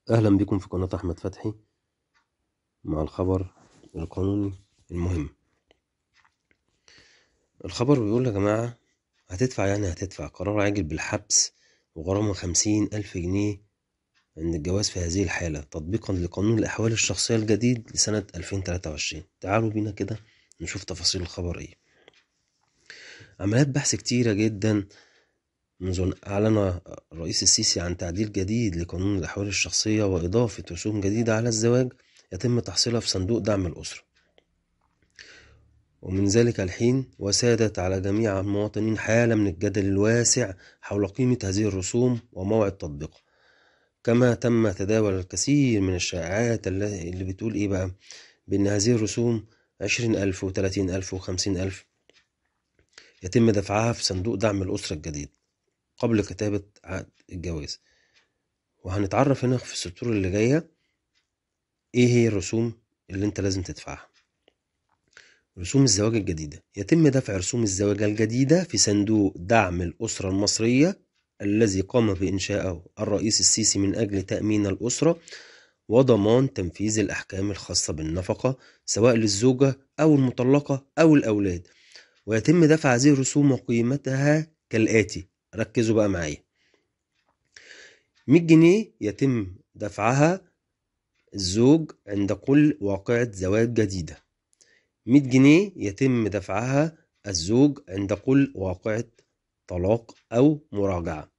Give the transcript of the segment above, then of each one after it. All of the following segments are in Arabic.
أهلا بكم في قناة أحمد فتحي مع الخبر القانوني المهم. الخبر بيقول يا جماعة هتدفع قرار عاجل بالحبس وغرامة 50,000 جنيه عند الجواز في هذه الحالة تطبيقا لقانون الأحوال الشخصية الجديد لسنة 2023. تعالوا بينا كده نشوف تفاصيل الخبر ايه. عمليات بحث كتيرة جدا منذ أن أعلن الرئيس السيسي عن تعديل جديد لقانون الأحوال الشخصية وإضافة رسوم جديدة على الزواج يتم تحصيلها في صندوق دعم الأسرة، ومن ذلك الحين وسادت على جميع المواطنين حالة من الجدل الواسع حول قيمة هذه الرسوم وموعد تطبيقها، كما تم تداول الكثير من الشائعات اللي بتقول ايه بقى، بأن هذه الرسوم 20,000 و30,000 و50,000 يتم دفعها في صندوق دعم الأسرة الجديد قبل كتابة عقد الجواز. وهنتعرف هنا في السطور اللي جاية ايه هي الرسوم اللي انت لازم تدفعها. رسوم الزواج الجديدة: يتم دفع رسوم الزواج الجديدة في صندوق دعم الأسرة المصرية الذي قام بإنشائه الرئيس السيسي من أجل تأمين الأسرة وضمان تنفيذ الأحكام الخاصة بالنفقة سواء للزوجة أو المطلقة أو الأولاد. ويتم دفع هذه الرسوم وقيمتها كالآتي، ركزوا بقى معايا. 100 جنيه يتم دفعها الزوج عند كل واقعة زواج جديدة. 100 جنيه يتم دفعها الزوج عند كل واقعة طلاق أو مراجعة.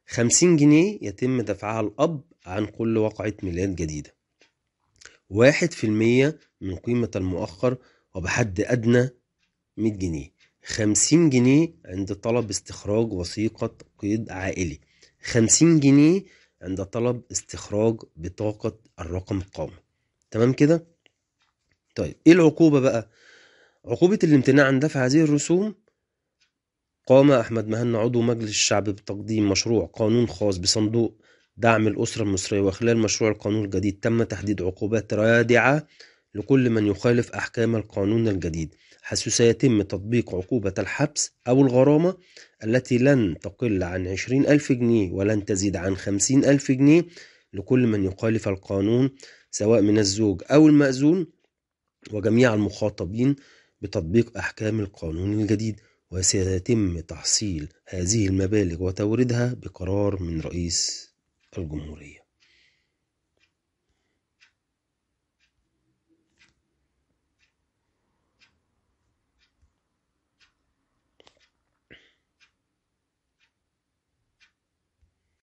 50 جنيه يتم دفعها الأب عن كل واقعة ميلاد جديدة. 1% من قيمة المؤخر وبحد أدنى 100 جنيه. 50 جنيه عند طلب استخراج وثيقة قيد عائلي. 50 جنيه عند طلب استخراج بطاقة الرقم القومي. تمام كده؟ طيب ايه العقوبة بقى؟ عقوبة الامتناع عن دفع هذه الرسوم: قام أحمد مهنا عضو مجلس الشعب بتقديم مشروع قانون خاص بصندوق دعم الأسرة المصرية، وخلال مشروع القانون الجديد تم تحديد عقوبات رادعة لكل من يخالف أحكام القانون الجديد، حيث سيتم تطبيق عقوبة الحبس أو الغرامة التي لن تقل عن 20,000 جنيه ولن تزيد عن 50,000 جنيه لكل من يخالف القانون سواء من الزوج أو المأذون وجميع المخاطبين بتطبيق أحكام القانون الجديد. وسيتم تحصيل هذه المبالغ وتوريدها بقرار من رئيس الجمهورية.